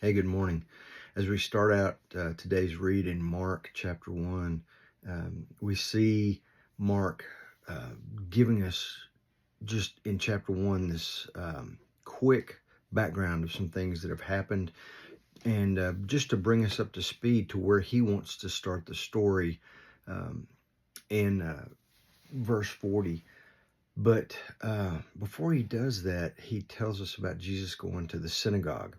Hey, good morning. As we start out today's read in Mark chapter 1, we see Mark uh, giving us just in chapter 1 this quick background of some things that have happened and just to bring us up to speed to where he wants to start the story um, in verse 40. But before he does that, he tells us about Jesus going to the synagogue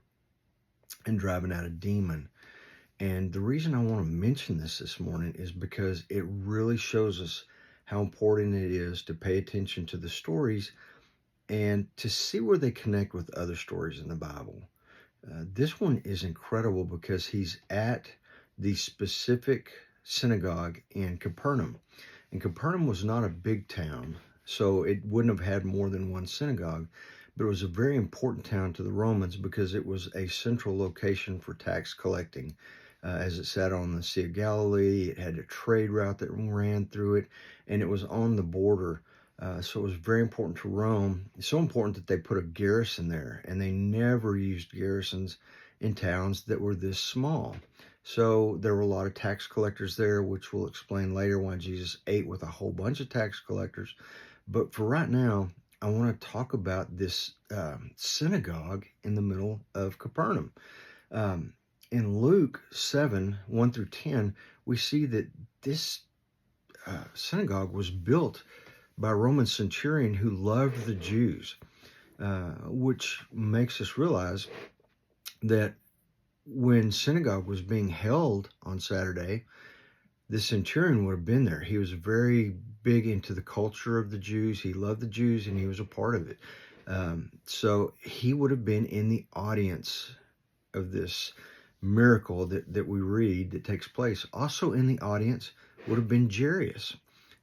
and driving out a demon. And the reason I want to mention this morning is because it really shows us how important it is to pay attention to the stories and to see where they connect with other stories in the Bible. This one is incredible because he's at the specific synagogue in Capernaum. And Capernaum was not a big town, so it wouldn't have had more than one synagogue, but it was a very important town to the Romans because it was a central location for tax collecting. As it sat on the Sea of Galilee, it had a trade route that ran through it, and it was on the border. So it was very important to Rome. It's so important that they put a garrison there, and they never used garrisons in towns that were this small. So there were a lot of tax collectors there, which we'll explain later why Jesus ate with a whole bunch of tax collectors. But for right now, I want to talk about this synagogue in the middle of Capernaum. Um, in Luke 7, 1 through 10, we see that this synagogue was built by a Roman centurion who loved the Jews, which makes us realize that when synagogue was being held on Saturday, the centurion would have been there. He was very big into the culture of the Jews. He loved the Jews and he was a part of it. So he would have been in the audience of this miracle that we read that takes place. Also in the audience would have been Jairus.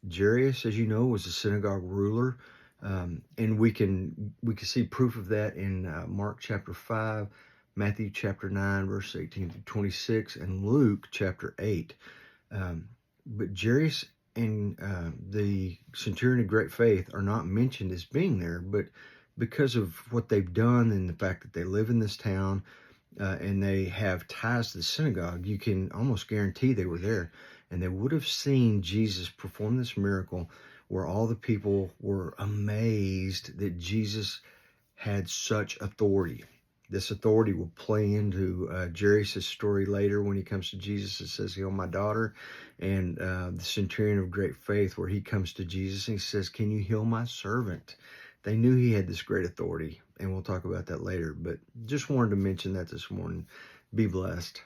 Jairus, as you know, was a synagogue ruler, and we can see proof of that in Mark chapter 5, Matthew chapter 9, verse 18 through 26, and Luke chapter 8. But Jairus and the centurion of great faith are not mentioned as being there, but because of what they've done and the fact that they live in this town and they have ties to the synagogue, you can almost guarantee they were there. And they would have seen Jesus perform this miracle where all the people were amazed that Jesus had such authority. This authority will play into Jairus' story later when he comes to Jesus. It says, heal my daughter. And the centurion of great faith, where he comes to Jesus and he says, can you heal my servant? They knew he had this great authority, and we'll talk about that later. But just wanted to mention that this morning. Be blessed.